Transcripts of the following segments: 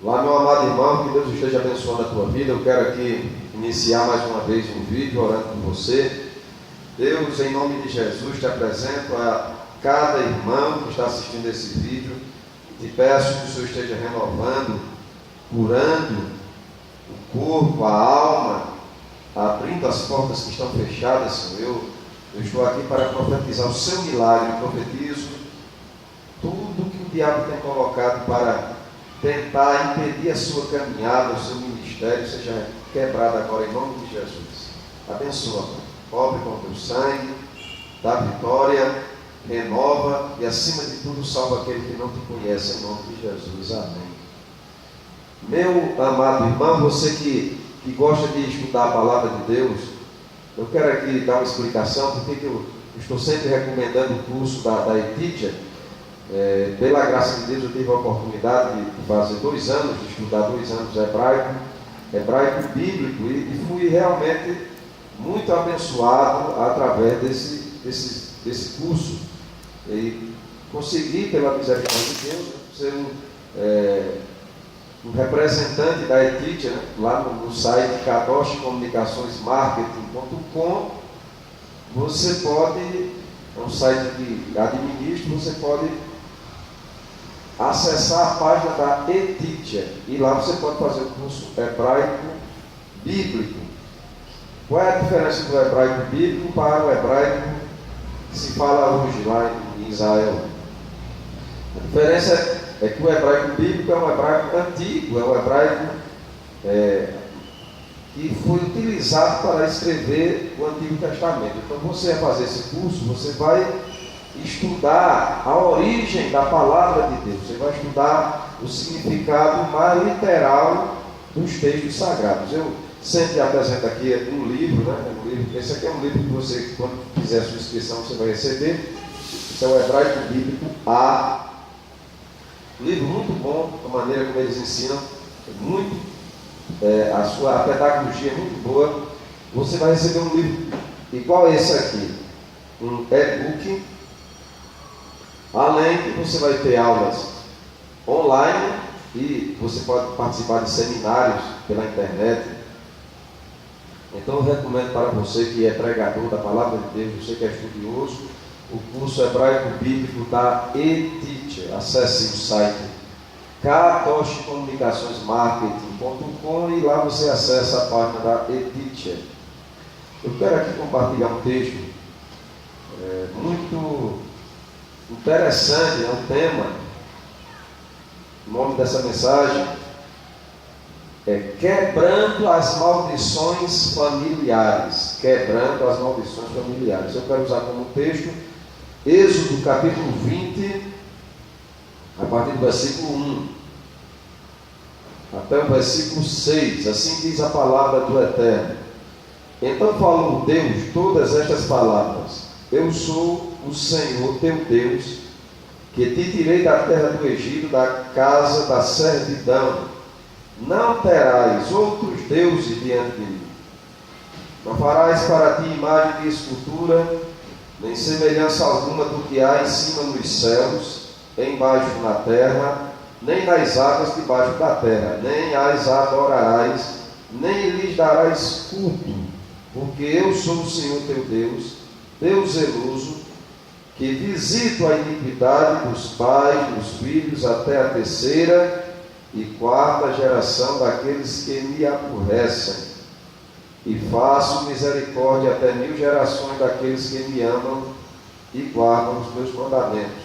Olá, meu amado irmão, que Deus esteja abençoando a tua vida. Eu quero aqui iniciar mais uma vez um vídeo orando por você. Deus, em nome de Jesus, te apresento a cada irmão que está assistindo esse vídeo. Te peço que o Senhor esteja renovando, curando o corpo, a alma, abrindo as portas que estão fechadas, Senhor. Eu estou aqui para profetizar o seu milagre. Eu profetizo tudo que o diabo tem colocado para tentar impedir a sua caminhada, o seu ministério, seja quebrado agora em nome de Jesus. Abençoa, Pai. Cobre com o teu sangue, dá vitória, renova e acima de tudo salva aquele que não te conhece, em nome de Jesus. Amém. Meu amado irmão, você que gosta de estudar a palavra de Deus, eu quero aqui dar uma explicação porque eu estou sempre recomendando o curso da Etídia. Pela graça de Deus eu tive a oportunidade de fazer 2 anos, de estudar 2 anos hebraico bíblico, e fui realmente muito abençoado através desse curso, e consegui, pela misericórdia de Deus, ser um representante da Etídia, né? Lá no site kadoshcomunicaçõesmarketing.com. você pode, é um site que administra, você pode acessar a página da Etídia, e lá você pode fazer o curso hebraico bíblico. Qual é a diferença do hebraico bíblico para o hebraico que se fala hoje lá em Israel? A diferença é que o hebraico bíblico é um hebraico antigo, é um hebraico que foi utilizado para escrever o Antigo Testamento. Então, você vai fazer esse curso, você vai estudar a origem da palavra de Deus, você vai estudar o significado mais literal dos textos sagrados. Eu sempre apresento aqui um livro, né? Esse aqui é um livro que você, quando fizer a sua inscrição, você vai receber. Esse é o Hebraico Bíblico A. Um livro muito bom, a maneira como eles ensinam, a pedagogia é muito boa. Você vai receber um livro igual esse aqui, um e-book, além que você vai ter aulas online e você pode participar de seminários pela internet. Então eu recomendo para você que é pregador da palavra de Deus, você que é estudioso, o curso hebraico bíblico da Etídia. Acesse o site kadoshcomunicaçõesmarketing.com e lá você acessa a página da Etídia. Eu quero aqui compartilhar um texto muito interessante, é um tema. O nome dessa mensagem é Quebrando as Maldições Familiares. Quebrando as Maldições Familiares. Eu quero usar como texto Êxodo capítulo 20, a partir do versículo 1 até o versículo 6. Assim diz a palavra do Eterno. Então falou Deus todas estas palavras: Eu sou o Senhor teu Deus, que te tirei da terra do Egito, da casa da servidão. Não terás outros deuses diante de mim. Não farás para ti imagem de escultura, nem semelhança alguma do que há em cima nos céus, embaixo na terra, nem nas águas debaixo da terra. Nem as adorarás, nem lhes darás culto, porque eu sou o Senhor teu Deus, Deus zeloso, que visito a iniquidade dos pais, dos filhos, até a 3ª e 4ª geração daqueles que me aborrecem, e faço misericórdia até 1000 gerações daqueles que me amam e guardam os meus mandamentos.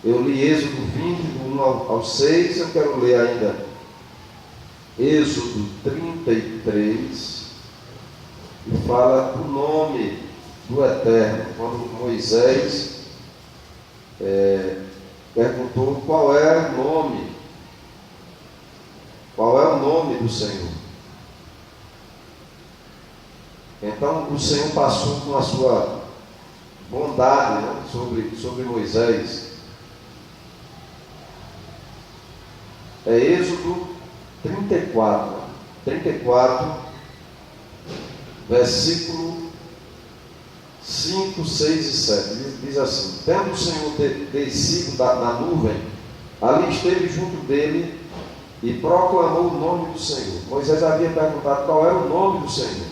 Eu li Êxodo 20, do 1 ao 6, eu quero ler ainda Êxodo 33, e fala do nome do Eterno, quando Moisés perguntou qual é o nome do Senhor. Então o Senhor passou com a sua bondade, né, sobre Moisés. É Êxodo 34, versículo 5, 6 e 7. Diz assim: Tendo o Senhor descido da nuvem, ali esteve junto dele e proclamou o nome do Senhor. Moisés havia perguntado qual era o nome do Senhor.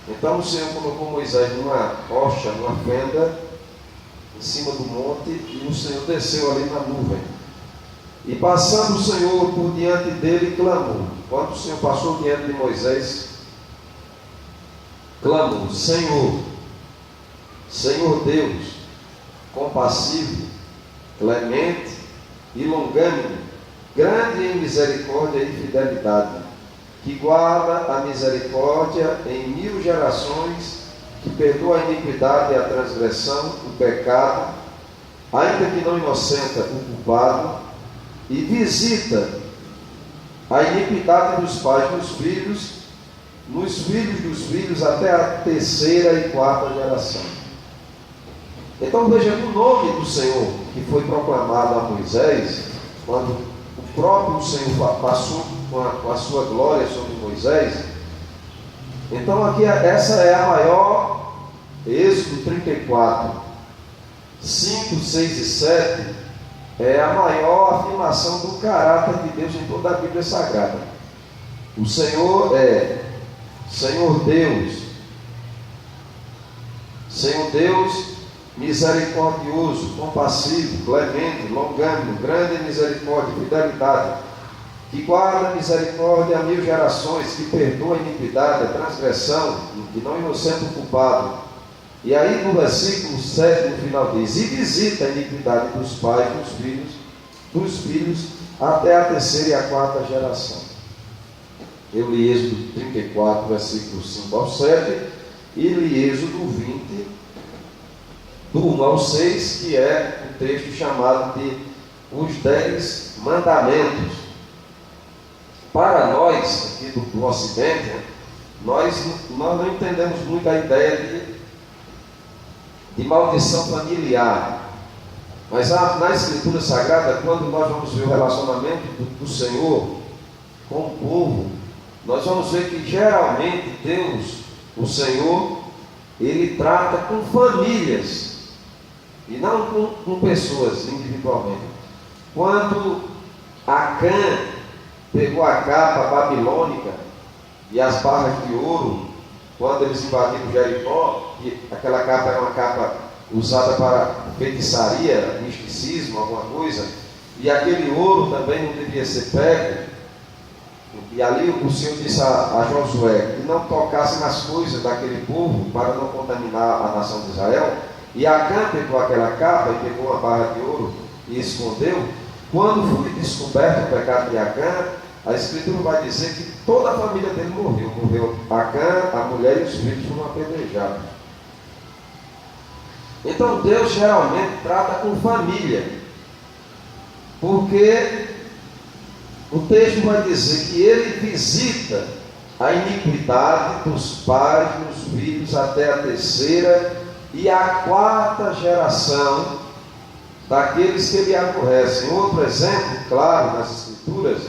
Então o Senhor colocou Moisés numa rocha, numa fenda, em cima do monte, e o Senhor desceu ali na nuvem. E passando o Senhor por diante dele, clamou. Quando o Senhor passou diante de Moisés, clamou: Senhor, Senhor Deus, compassivo, clemente e longânimo, grande em misericórdia e fidelidade, que guarda a misericórdia em 1000 gerações, que perdoa a iniquidade e a transgressão, o pecado, ainda que não inocenta o culpado, e visita a iniquidade dos pais nos filhos dos filhos, até a 3ª e 4ª geração. Então veja, o nome do Senhor que foi proclamado a Moisés, quando o próprio Senhor passou com a sua glória sobre Moisés. Então aqui essa é a maior, Êxodo 34, 5, 6 e 7, é a maior afirmação do caráter de Deus em toda a Bíblia Sagrada. O Senhor é Senhor Deus, misericordioso, compassivo, clemente, longânimo, grande em misericórdia e fidelidade, que guarda a misericórdia a 1000 gerações, que perdoa a iniquidade, a transgressão, que não inocenta o culpado. E aí no versículo 7, no final diz: e visita a iniquidade dos pais dos filhos, até a 3ª e a 4ª geração. Eu li Êxodo 34, versículos 5 ao 7, e li Êxodo 20, do 1 ao 6, que é o texto chamado de os 10 mandamentos. Para nós, aqui do Ocidente, nós não entendemos muito a ideia de maldição familiar. Mas na Escritura Sagrada, quando nós vamos ver o relacionamento do Senhor com o povo, nós vamos ver que geralmente Deus, o Senhor, Ele trata com famílias e não com pessoas individualmente. Quando Acã pegou a capa babilônica e as barras de ouro, quando eles invadiram Jericó, e aquela capa era uma capa usada para feitiçaria, misticismo, alguma coisa, e aquele ouro também não devia ser pego. E ali o Senhor disse a Josué que não tocasse nas coisas daquele povo para não contaminar a nação de Israel. E Acã pegou aquela capa e pegou uma barra de ouro e escondeu. Quando foi descoberto o pecado de Acã, a Escritura vai dizer que toda a família dele morreu. Morreu Acã, a mulher e os filhos foram apedrejados. Então Deus geralmente trata com família, porque o texto vai dizer que Ele visita a iniquidade dos pais dos filhos até a 3ª e a 4ª geração daqueles que lhe aborrecem. Outro exemplo, claro, nas Escrituras,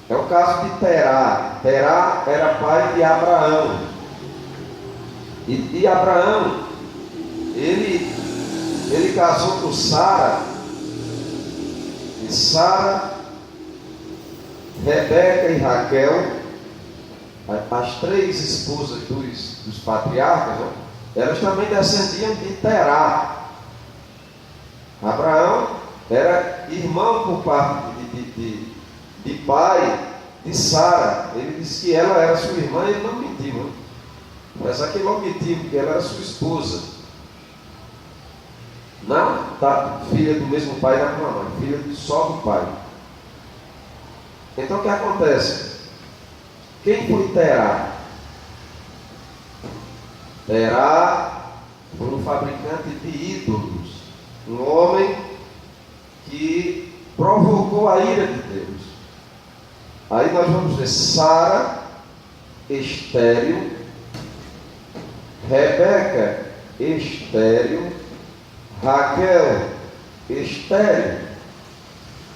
é o caso de Terá. Terá era pai de Abraão. E Abraão, ele casou com Sara. E Sara, Rebeca e Raquel, as 3 esposas dos patriarcas, né? Elas também descendiam de Terá. Abraão era irmão por parte de pai de Sara. Ele disse que ela era sua irmã e ele não mentiu, né? Mas aqui não mentiu, porque ela era sua esposa. Não filha do mesmo pai da mãe, filha só do pai. Então o que acontece? Quem foi Terá? Terá foi um fabricante de ídolos, um homem que provocou a ira de Deus. Aí nós vamos ver Sara, estéril, Rebeca, estéril, Raquel, estéril.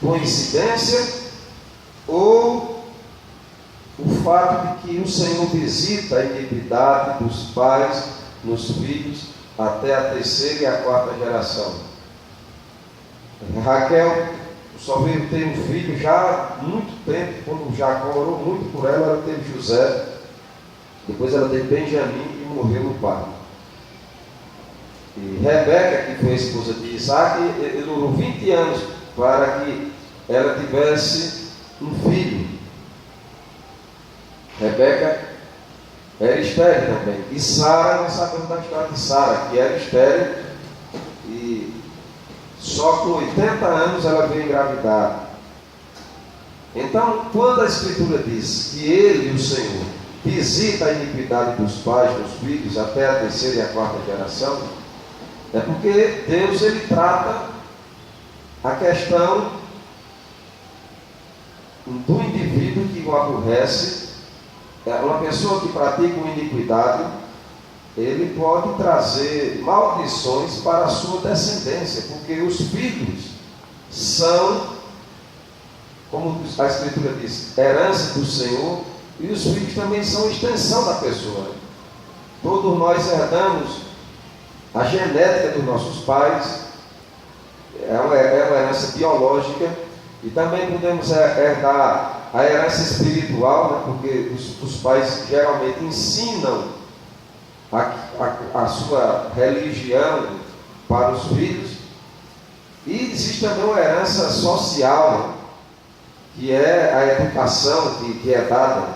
Coincidência? Ou o fato de que o Senhor visita a iniquidade dos pais nos filhos até a 3ª e a 4ª geração? Raquel só veio ter um filho já há muito Jacó orou muito por ela, ela teve José, depois ela teve Benjamim e morreu no parto. E Rebeca, que foi a esposa de Isaac, ele durou 20 anos para que ela tivesse um filho. Rebeca era estéril também. E Sara, nós sabemos da história de Sara, que era estéril, e só com 80 anos ela veio engravidar. Então, quando a Escritura diz que Ele, o Senhor, visita a iniquidade dos pais, dos filhos, até a terceira e a quarta geração, é porque Deus, Ele trata a questão do indivíduo que o aborrece. Uma pessoa que pratica uma iniquidade, ele pode trazer maldições para a sua descendência, porque os filhos são, como a Escritura diz, herança do Senhor, e os filhos também são extensão da pessoa. Todos nós herdamos a genética dos nossos pais, é uma herança biológica, e também podemos herdar a herança espiritual, né? Porque os pais geralmente ensinam a sua religião para os filhos, e existe também uma herança social, né? Que é a educação que é dada.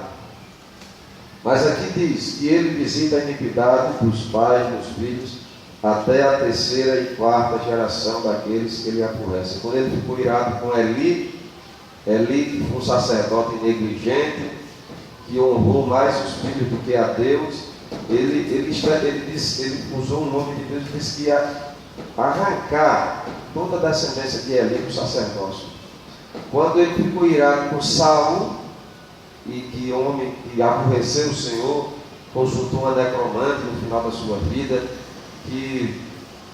Mas aqui diz que ele visita a iniquidade dos pais, dos filhos, até a terceira e quarta geração daqueles que ele aborrece. Quando ele ficou irado com Eli, que foi um sacerdote negligente, que honrou mais os filhos do que a Deus, ele usou o nome de Deus e disse que ia arrancar toda a descendência de Eli do sacerdócio. Quando ele ficou irado com Saul, e que homem que aborreceu o Senhor, consultou uma necromante no final da sua vida, que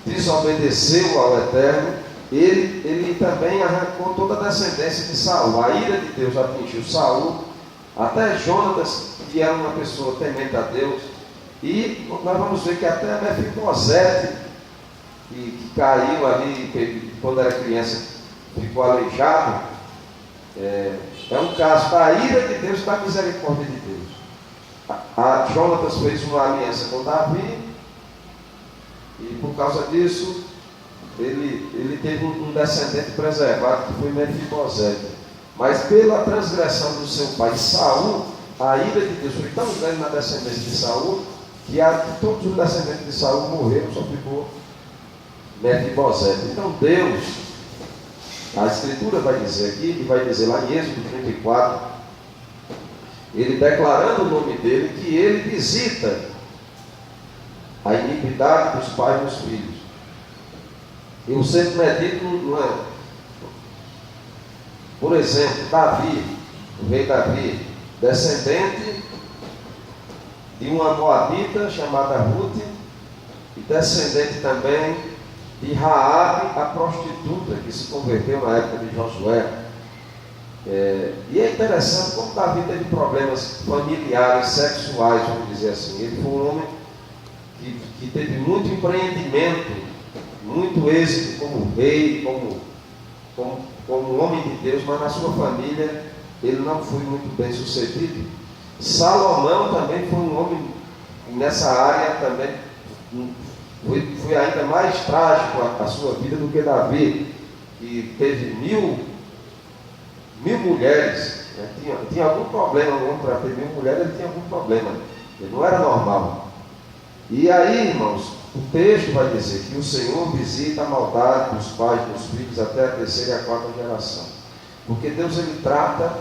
desobedeceu ao Eterno, ele também arrancou toda a descendência de Saul. A ira de Deus atingiu Saul, até Jonatas, que era uma pessoa temente a Deus, e nós vamos ver que até Mefibosete, que caiu ali quando era criança, ficou aleijado. É um caso da ira de Deus e da misericórdia de Deus. Jonatas fez uma aliança com Davi, e por causa disso ele teve um descendente preservado, que foi Mefibosete. Mas pela transgressão do seu pai Saul, a ira de Deus foi tão grande na descendência de Saul, que todos os descendentes de Saul morreram, só ficou Mefibosete. Então Deus, a Escritura vai dizer aqui, e vai dizer lá em Êxodo 34, ele declarando o nome dele, que ele visita a iniquidade dos pais e dos filhos. Eu sempre medito, por exemplo, Davi, o rei Davi, descendente de uma moabita chamada Ruth, e descendente também de Raabe, a prostituta, que se converteu na época de Josué. E é interessante como Davi teve problemas familiares, sexuais, vamos dizer assim. Ele foi um homem que teve muito empreendimento, muito êxito como rei, como homem de Deus, mas na sua família ele não foi muito bem sucedido. Salomão também foi um homem nessa área também. Foi ainda mais trágico a sua vida do que Davi, que teve mil mulheres. Né? Tinha algum problema, um homem para ter 1000 mulheres, ele tinha algum problema, ele não era normal. E aí, irmãos, o texto vai dizer que o Senhor visita a maldade dos pais, dos filhos, até a terceira e a quarta geração. Porque Deus, ele trata,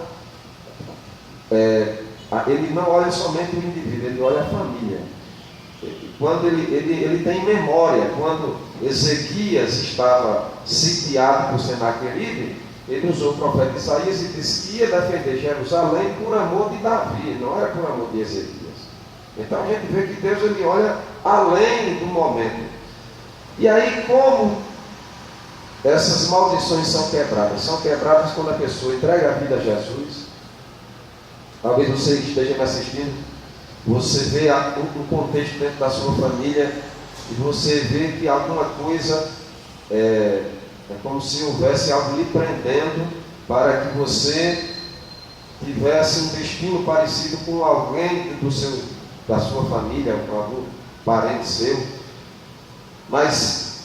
ele não olha somente o indivíduo, ele olha a família. Quando ele tem memória, quando Ezequias estava sitiado por Senaqueribe, ele usou o profeta Isaías e disse que ia defender Jerusalém por amor de Davi, não era por amor de Ezequias. Então a gente vê que Deus, ele olha além do momento. E aí, como essas maldições são quebradas? São quebradas quando a pessoa entrega a vida a Jesus. Talvez você esteja me assistindo, você vê um contexto dentro da sua família e você vê que alguma coisa é como se houvesse algo lhe prendendo para que você tivesse um destino parecido com alguém da sua família, com algum parente seu. Mas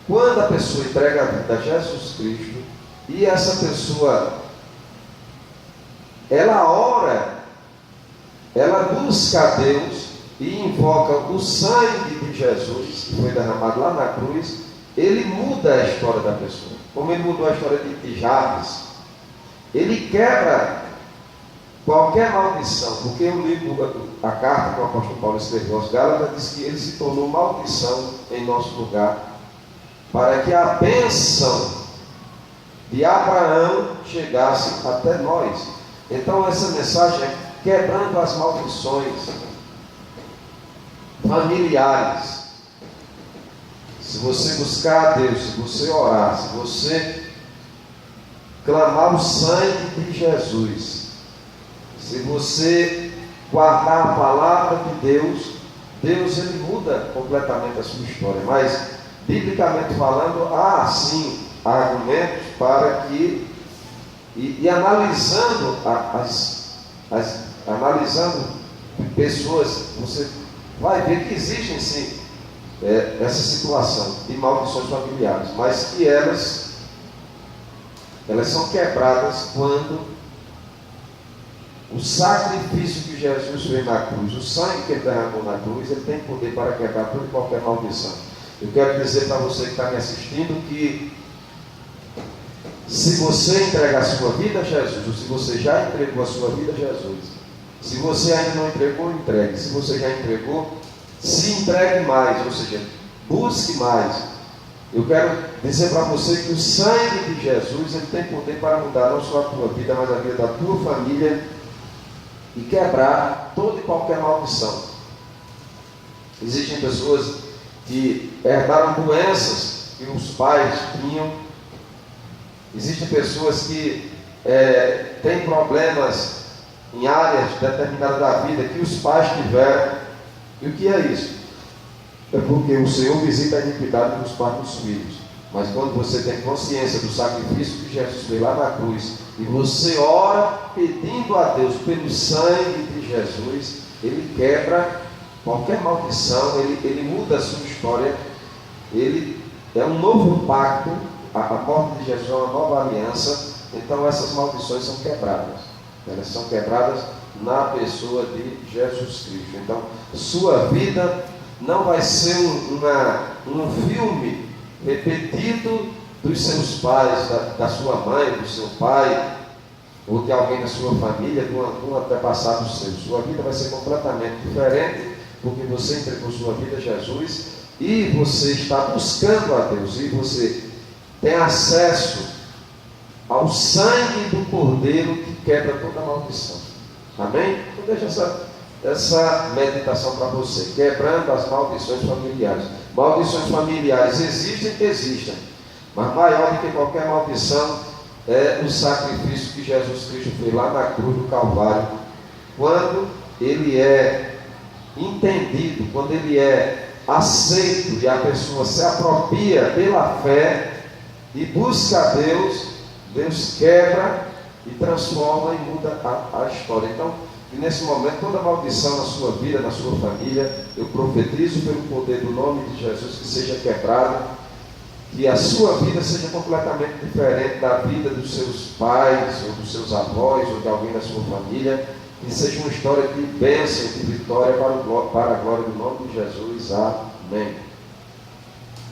quando a pessoa entrega a vida a Jesus Cristo, e essa pessoa, ela ora, ela busca a Deus e invoca o sangue de Jesus, que foi derramado lá na cruz, ele muda a história da pessoa. Como ele mudou a história de Jabes, ele quebra qualquer maldição, porque eu li a carta que o apóstolo Paulo escreveu aos Gálatas, diz que ele se tornou maldição em nosso lugar, para que a bênção de Abraão chegasse até nós. Então essa mensagem é quebrando as maldições familiares. Se você buscar a Deus, se você orar, se você clamar o sangue de Jesus, se você guardar a palavra de Deus, Deus ele muda completamente a sua história. Mas, biblicamente falando, há sim argumentos para que, e analisando analisando pessoas, você vai ver que existem sim essa situação de maldições familiares, mas que elas são quebradas quando o sacrifício que Jesus fez na cruz, o sangue que ele derramou na cruz, ele tem poder para quebrar toda e qualquer maldição. Eu quero dizer para você que está me assistindo que se você entregar a sua vida a Jesus, ou se você já entregou a sua vida a Jesus, se você ainda não entregou, entregue. Se você já entregou, se entregue mais, ou seja, busque mais. Eu quero dizer para você que o sangue de Jesus ele tem poder para mudar não só a tua vida, mas a vida da tua família e quebrar toda e qualquer maldição. Existem pessoas que herdaram doenças que os pais tinham. Existem pessoas que têm problemas em áreas determinadas da vida que os pais tiveram. E o que é isso? É porque o Senhor visita a iniquidade dos pais dos filhos. Mas quando você tem consciência do sacrifício que Jesus fez lá na cruz, e você ora pedindo a Deus pelo sangue de Jesus, ele quebra qualquer maldição, ele muda a sua história, ele é um novo pacto, a morte de Jesus é uma nova aliança, então essas maldições são quebradas. Elas são quebradas na pessoa de Jesus Cristo. Então, sua vida não vai ser um filme repetido dos seus pais, da sua mãe, do seu pai, ou de alguém da sua família, de um antepassado seu. Sua vida vai ser completamente diferente, porque você entregou sua vida a Jesus e você está buscando a Deus, e você tem acesso ao sangue do Cordeiro que quebra toda a maldição. Amém? Então deixa essa meditação para você, quebrando as maldições familiares. Maldições familiares existem, mas maior do que qualquer maldição é o sacrifício que Jesus Cristo fez lá na cruz do Calvário, quando ele é entendido, quando ele é aceito e a pessoa se apropria pela fé e busca a Deus, Deus quebra e transforma e muda a história. Então, e nesse momento, toda maldição na sua vida, na sua família, eu profetizo pelo poder do nome de Jesus que seja quebrada, que a sua vida seja completamente diferente da vida dos seus pais, ou dos seus avós, ou de alguém da sua família, que seja uma história de bênção, de vitória para a glória do nome de Jesus. Amém.